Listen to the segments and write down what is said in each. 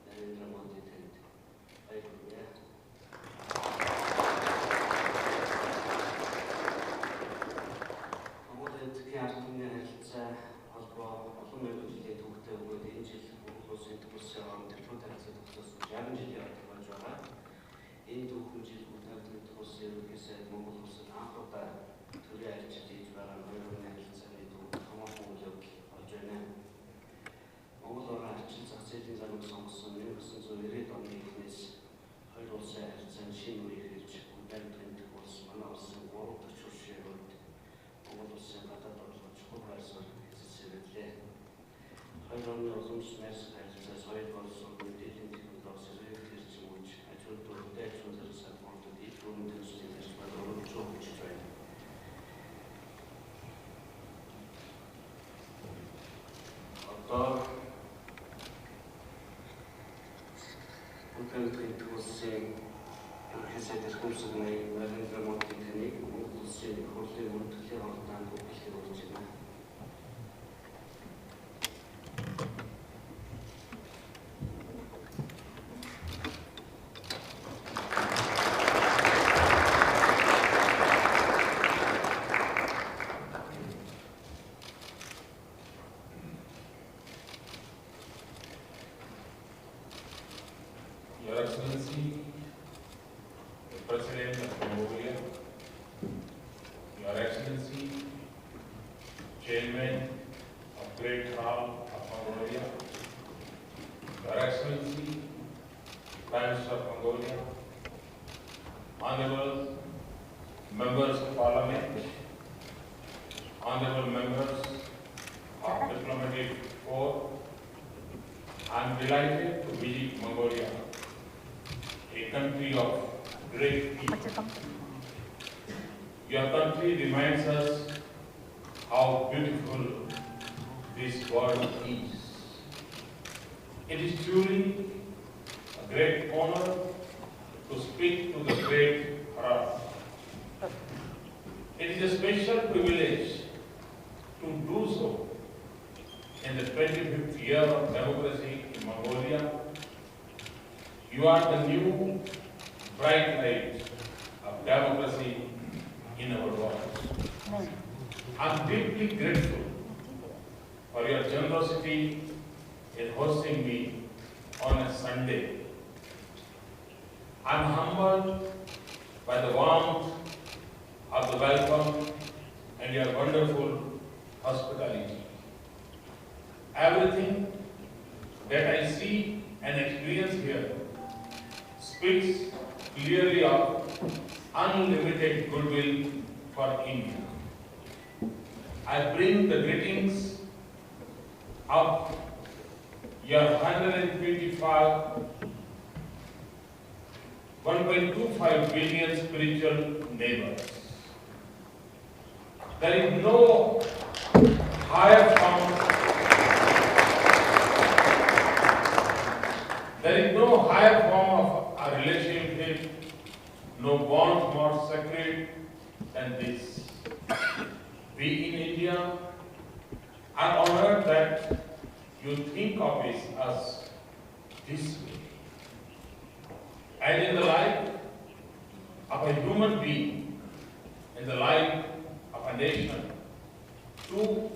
Narendra Modi tent. I could, yeah. Modet kärtungen heltse hasba asumöödusid tuhte uued injil uused kus on deputatsid kus järgmised ja vajaga indu kunjil uued kus kes Mongol kus ahota tuli ajatsid väga palju heltse indu hamamuuduk ajane Mongol ajatsid sahtsid saanud samson kus on eri toimimis haidolse heltse shinui heltse uued kus manas world church Mongolse katapultlar çıkıverse sebeple hayranlı olmuş mesleğinde sahip olsun dediğim gibi dosyayı geçirmiş. Açıldı da açıldı sapmadı değil. Bunun üstüne başladı çok güçlü. Hatta bugün kıytısı ülkesinde kumsuzmayı Narendra Modi teknik Mongolse kurdu mutlu ortadan kokuşlu olacak. Your Excellency, the President of Mongolia, Your Excellency, Chairman of Great Hall of Mongolia, Your Excellency, Prime Minister of Mongolia, Honorable Members of Parliament, Honorable Members of Diplomatic Corps, I am delighted to visit Mongolia, a country of great people. Your country reminds us how beautiful this world is. It is truly a great honor to speak to the great Bharat. It is a special privilege to do so in the 25th year of democracy in Mongolia. You are the new bright light of democracy in our world. I am deeply grateful for your generosity in hosting me on a Sunday. I am humbled by the warmth of the welcome and your wonderful hospitality. Everything that I see and experience here speaks clearly of unlimited goodwill for India. I bring the greetings of your 1.25 billion spiritual neighbors. There is no higher form of a relationship, no bond more sacred than this. We in India are honored that you think of us this way. And in the life of a human being, in the life of a nation, two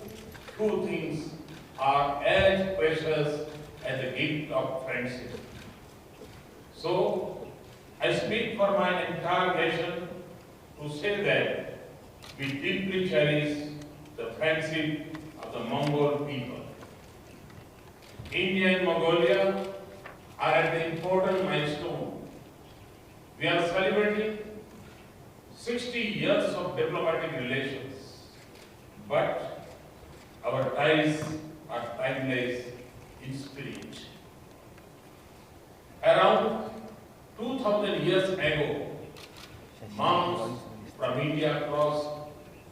things are as precious as the gift of friendship. So, I speak for my entire nation to say that we deeply cherish the friendship of the Mongol people. India and Mongolia are at an important milestone. We are celebrating 60 years of diplomatic relations, but our ties are timeless in spirit. Around 2000 years ago, monks from India crossed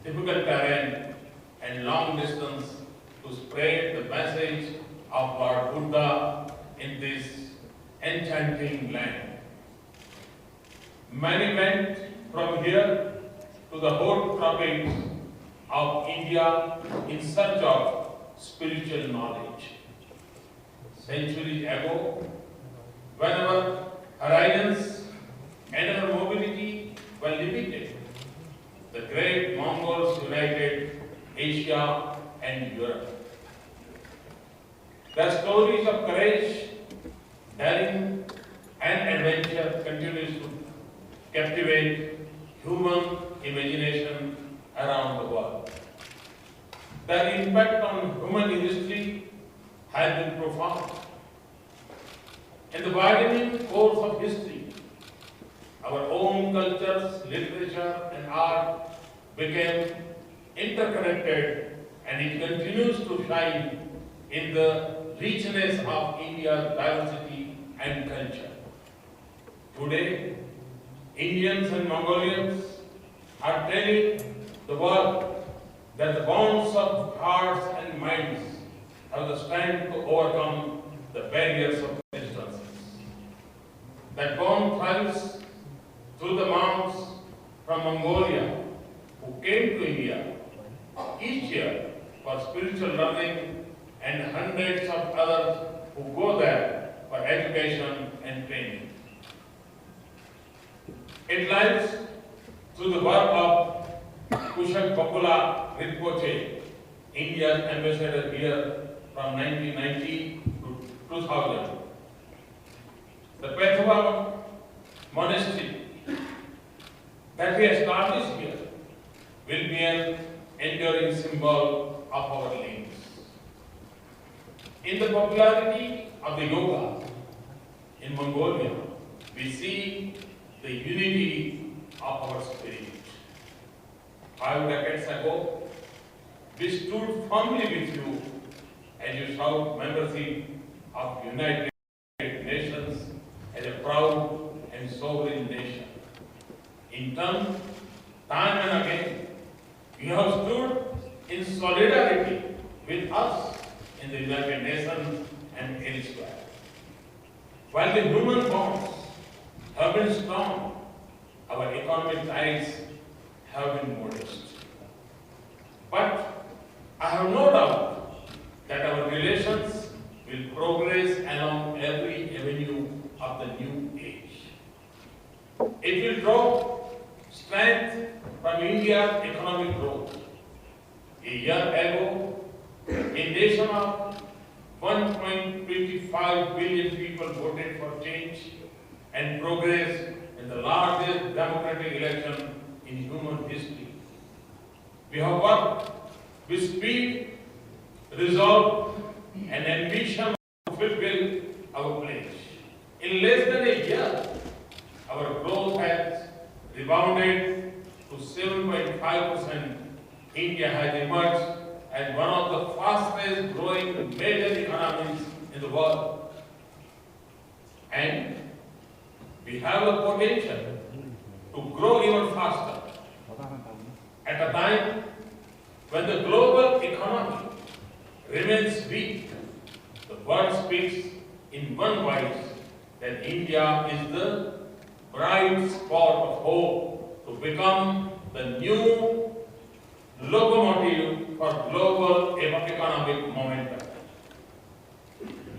difficult terrain and long distance to spread the message of Lord Buddha in this enchanting land. Many went from here to the hot tropics of India in search of spiritual spiritual knowledge. Centuries ago, when our horizons and our mobility were limited, the great Mongols united Asia and Europe. Their stories of courage, daring, and adventure continues to captivate human imagination around the world. Their impact on human history has been profound. In the widening course of history, our own cultures, literature, and art became interconnected, and it continues to shine in the richness of India's diversity and culture. Today, Indians and Mongolians are telling the world that the bonds of hearts and minds have the strength to overcome the barriers of distances. That bond thrives through the monks from Mongolia who came to India each year for spiritual learning, and hundreds of others who go there for education and training. It lies through the work of Kushak Bakula Rinpoche, India's ambassador here from 1990 to 2000. The Pethwa monastery that we established here will be an enduring symbol of our links. In the popularity of the yoga in Mongolia, we see the unity of our spirit. 5 decades ago, we stood firmly with you as you sought membership of United Nations as a proud and sovereign nation. In turn, time and again, you have stood in solidarity with us in the United Nations and elsewhere. While the human bonds have been strong, our economic ties have been modest. But I have no doubt that our relations will progress along every avenue of the new age. It will draw strength from India's economic growth. A year ago, a nation of 1.25 billion people voted for change and progress in the largest democratic election in human history. We have worked with speed, resolve, and ambition to fulfill our pledge. In less than a year, our growth has rebounded to 7.5%. India has emerged as one of the fastest growing major economies in the world. And we have the potential to grow even faster. At a time when the global economy remains weak, the world speaks in one voice that India is the bright spot of hope to become the new locomotive for global economic momentum.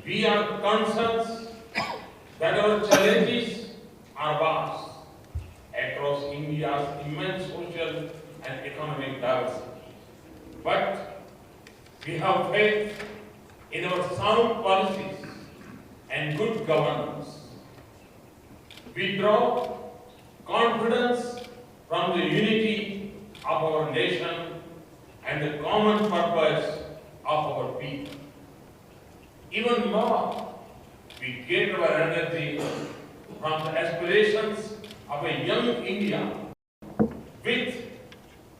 We are conscious that our challenges are vast across India's immense social and economic diversity. But we have faith in our sound policies and good governance. We draw confidence from the unity of our nation and the common purpose of our people. Even more, we get our energy from the aspirations of a young India with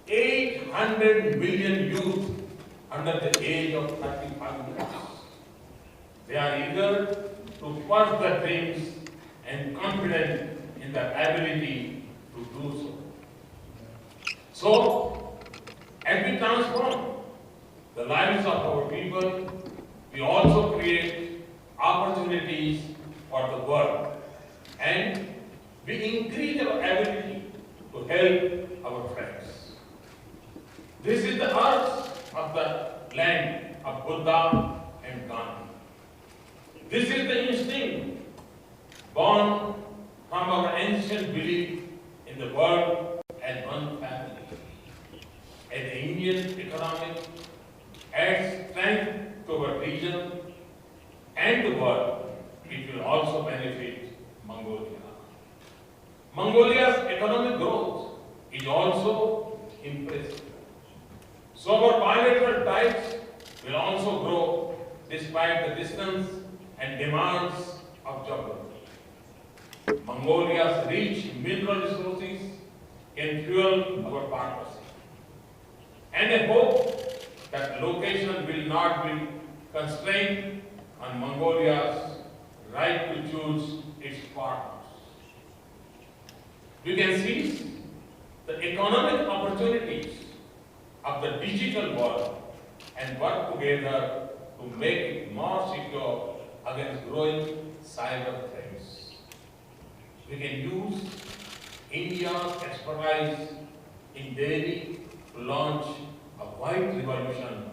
800 million youth under the age of 35 years. They are eager to pursue their dreams and confident in their ability to do so. So, as we transform the lives of our people, we also create opportunities for the world, and we increase our ability to help our friends. This is the earth of the land of Buddha and Gandhi. This is the instinct born from our ancient belief in the world as one family. As the Indian economy adds strength to our region and the world, it will also benefit Mongolia. Mongolia's economic growth is also impressive. So our bilateral ties will also grow despite the distance and demands of geography. Mongolia's rich mineral resources can fuel our partnership. And I hope that location will not be constrained on Mongolia's right to choose its partners. We can seize the economic opportunities of the digital world and work together to make it more secure against growing cyber threats. We can use India's expertise in dairy to launch a wide revolution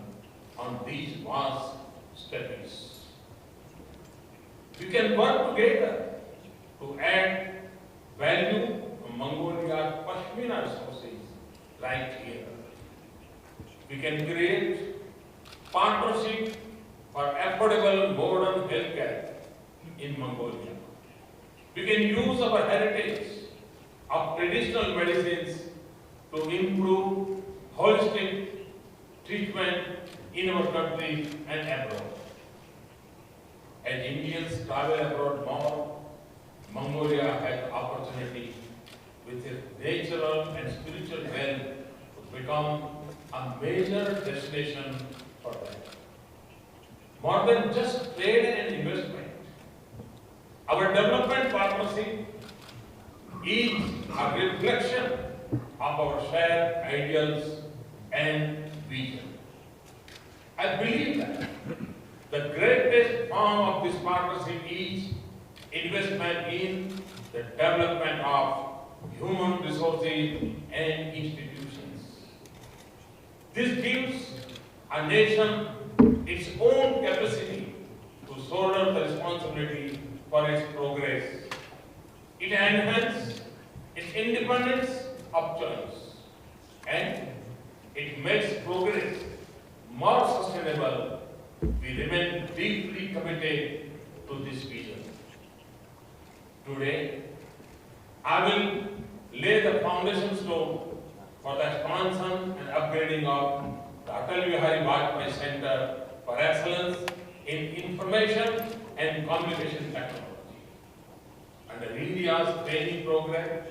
on these vast steppes. We can work together to add value to Mongolia's Pashmina resources right here. We can create partnership for affordable modern healthcare in Mongolia. We can use our heritage of traditional medicines to improve holistic treatment in our country and abroad. As Indians travel abroad more, Mongolia has the opportunity with its natural and spiritual wealth to become a major destination for them. More than just trade and investment, our development partnership is a reflection of our shared ideals and vision. I believe that the greatest form of this partnership is investment in the development of human resources and institutions. This gives a nation its own capacity to shoulder the responsibility for its progress. It enhances its independence of choice and it makes progress more sustainable. We remain deeply committed to this vision. Today, I will lay the foundation stone for the expansion and upgrading of the Atal Bihari Vajpayee Center for Excellence in Information and Communication Technology. Under India's training program,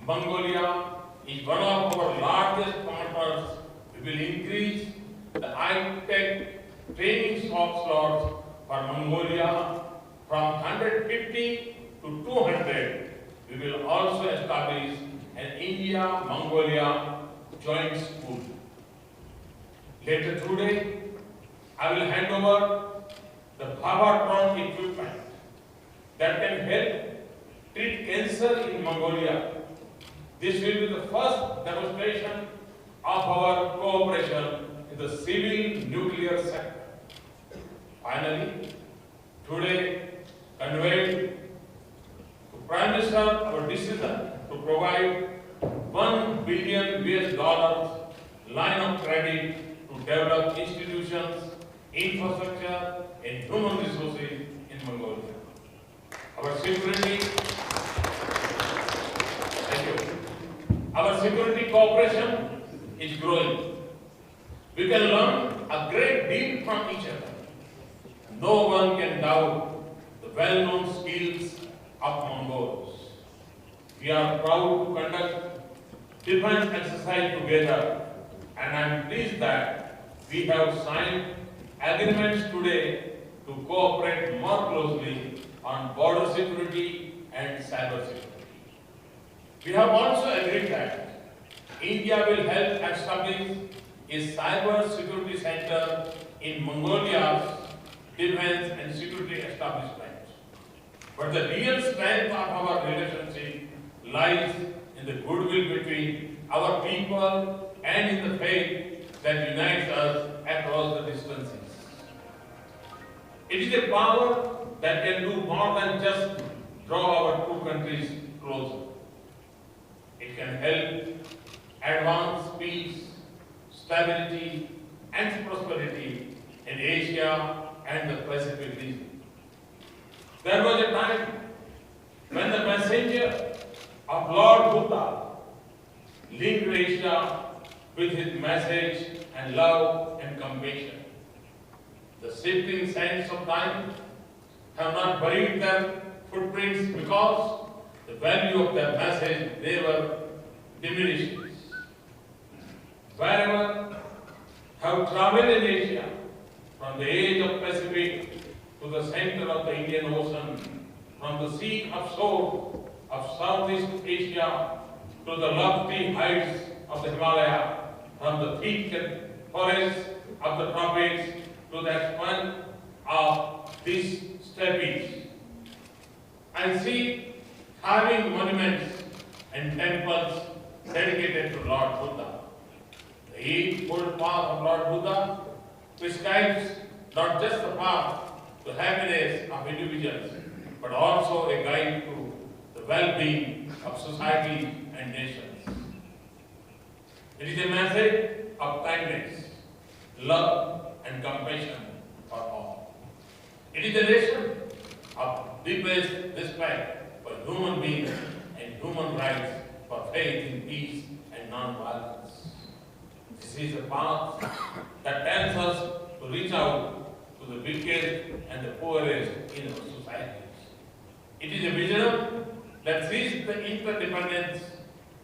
Mongolia is one of our largest partners. We will increase the high-tech training slots for Mongolia from 150 to 200. We will also establish an India-Mongolia joint school. Later today, I will hand over the Bhavatron equipment that can help treat cancer in Mongolia. This will be the first demonstration of our cooperation in the civil nuclear sector. Finally, today conveyed to Prime Minister our decision to provide $1 billion line of credit to develop institutions, infrastructure, and human resources in Mongolia. Our security cooperation is growing. We can learn a great deal from each other. No one can doubt the well-known skills of Mongols. We are proud to conduct defense exercise together, and I am pleased that we have signed agreements today to cooperate more closely on border security and cyber security. We have also agreed that India will help establish a cyber security center in Mongolia's defense and security establishment. But the real strength of our relationship lies in the goodwill between our people and in the faith that unites us across the distances. It is a power that can do more than just draw our two countries closer. It can help advance peace, stability, and prosperity in Asia and the Pacific region. There was a time when the messenger of Lord Buddha linked Asia with his message and love and compassion. The shifting sands of time have not buried their footprints because the value of their message never diminishes. Wherever have traveled in Asia, from the edge of Pacific to the center of the Indian Ocean, from the sea of shore of Southeast Asia to the lofty heights of the Himalaya, from the thick forests of the tropics to the expanse of these steppes, and see carving monuments and temples dedicated to Lord Buddha. The Eightfold Path of Lord Buddha prescribes not just the path to happiness of individuals, but also a guide to the well-being of society and nations. It is a message of kindness, love, and compassion for all. It is a nation of deepest respect for human beings and human rights, for faith in peace and non-violence. This is a path that tells us to reach out to the weakest and the poorest in our societies. It is a vision that sees the interdependence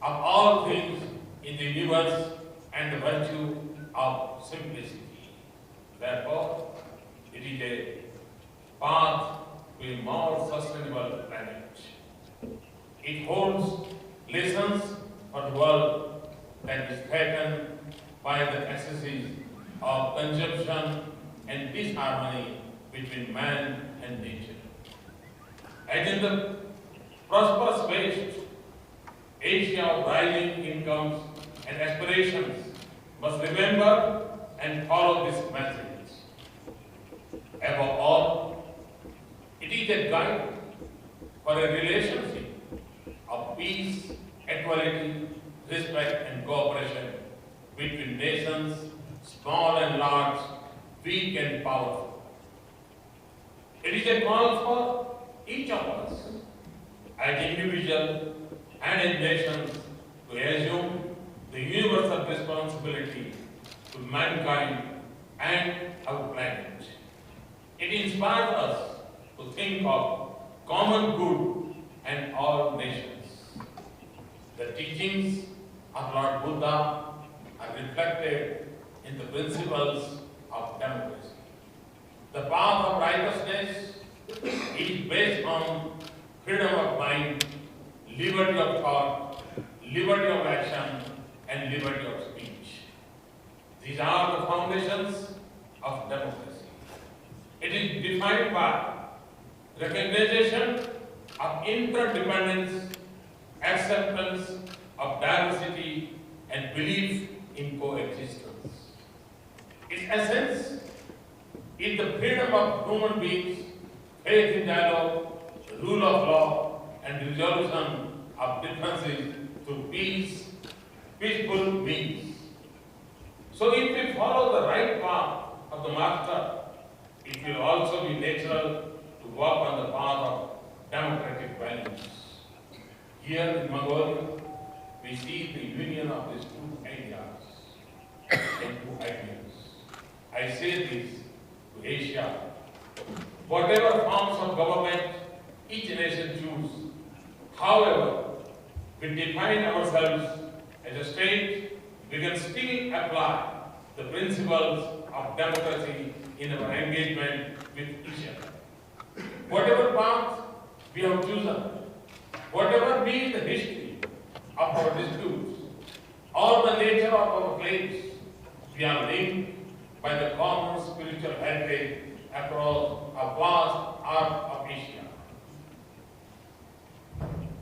of all things in the universe and the virtue of simplicity. Therefore, it is a path to a more sustainable planet. It holds lessons for the world that is threatened by the excesses of consumption and disharmony between man and nature. As in the prosperous West, Asia of rising incomes and aspirations must remember and follow this message. Above all, it is a guide for a relationship of peace, equality, respect, and cooperation between nations, small and large, weak and powerful. It is a call for each of us, as individuals and as nations, to assume the universal responsibility to mankind and our planet. It inspires us to think of common good and all nations. The teachings of Lord Buddha are reflected in the principles of democracy. The path of righteousness is based on freedom of mind, liberty of thought, liberty of action, and liberty of speech. These are the foundations of democracy. It is defined by recognition of interdependence, acceptance of diversity, and belief in coexistence. Its essence is the freedom of human beings, faith in dialogue, the rule of law, and resolution of differences through peaceful means. So if we follow the right path of the Master, it will also be natural to walk on the path of democratic values. Here in Mongolia, we see the union of these two ideas and two ideas. I say this to Asia. Whatever forms of government each nation chooses, however, we define ourselves as a state, we can still apply the principles of democracy in our engagement with each other. Whatever path we have chosen, whatever be the history of our disputes, or the nature of our claims, we are linked by the common spiritual heritage across a vast arc of Asia.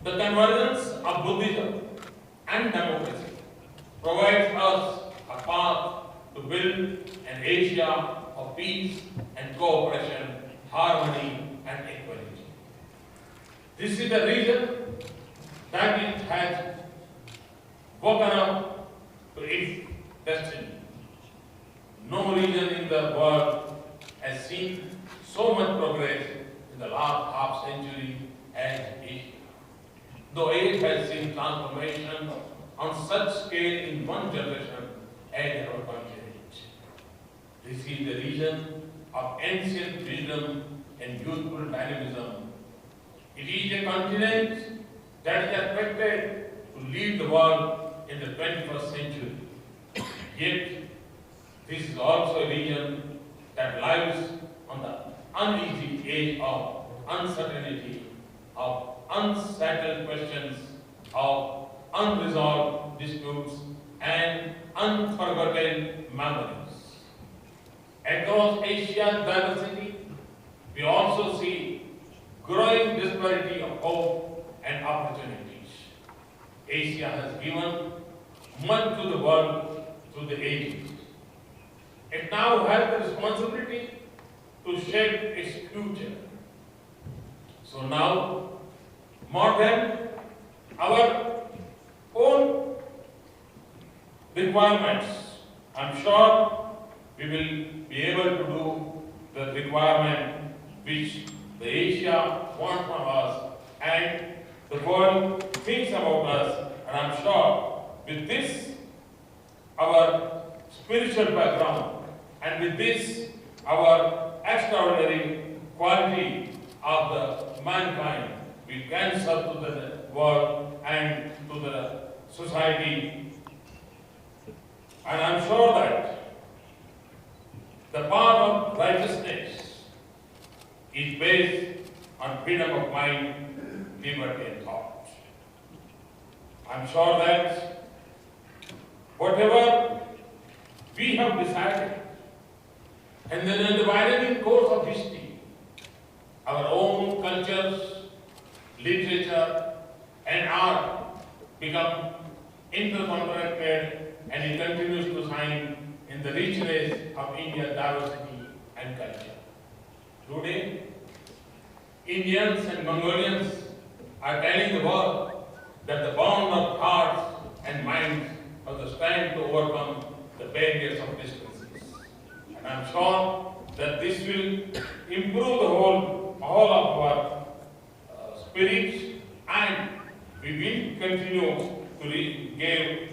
The convergence of Buddhism and democracy provides us a path to build an Asia of peace and cooperation harmony and equality. This is the reason that it has woken up to its destiny. No region in the world has seen so much progress in the last half century as Asia. Though it has seen transformation on such scale in one generation as our continent. This is the region of ancient wisdom and youthful dynamism. It is a continent that is expected to lead the world in the 21st century. Yet, this is also a region that lies on the uneasy edge of uncertainty, of unsettled questions, of unresolved disputes, and unforgotten memories. Across Asia's diversity, we also see growing disparity of hope and opportunities. Asia has given much to the world through the ages. It now has the responsibility to shape its future. So now, more than our own requirements, I'm sure we will be able to do the requirement which the Asia wants from us and the world thinks about us. And I'm sure with this, our spiritual background, and with this, our extraordinary quality of the mankind, we can serve to the world and to the society. And I'm sure that the path of righteousness is based on freedom of mind, liberty and thought. I'm sure that whatever we have decided, and then in the widening course of history, our own cultures, literature, and art become interconnected, and it continues to shine in the richness of India's diversity and culture. Today, Indians and Mongolians are telling the world that the bond of hearts and minds has the strength to overcome the barriers of distances. And I'm sure that this will improve the all of our spirits, and we will continue to give.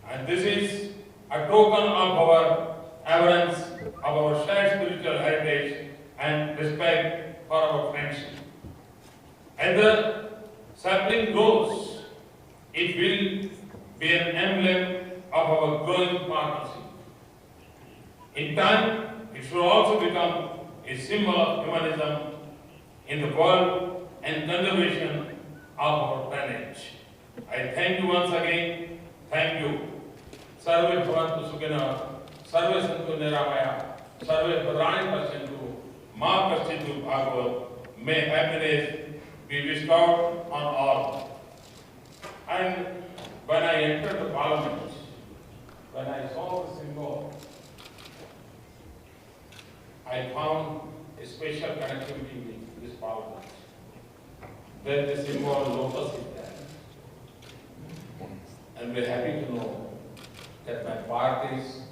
And this is a token of our reverence, of our shared spiritual heritage and respect for our friendship. As the sapling grows, it will be an emblem of our growing partnership. In time, it should also become a symbol of humanism in the world and conservation of our planet. I thank you once again. Thank you. Sarve bhavantu sukhina, sarve santu niramaya, sarve bhadrani pasyantu, ma kaschintu bhagavad. May happiness be bestowed on all. And when I entered the Parliament, when I saw the symbol, I found a special connectivity with this Parliament. There the symbol lotus is there. And we're happy to know that my party's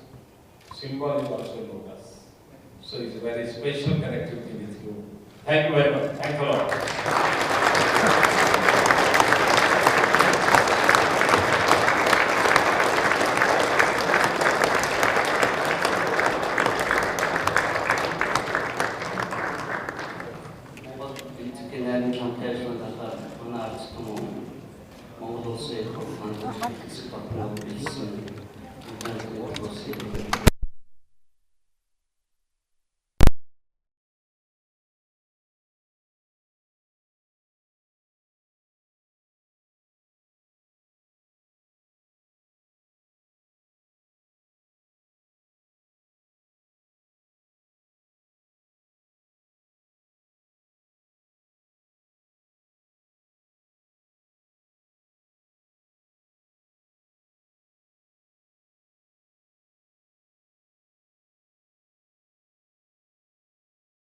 symbol is also lotus. So it's a very special connectivity with you. Thank you very much. Thanks a lot.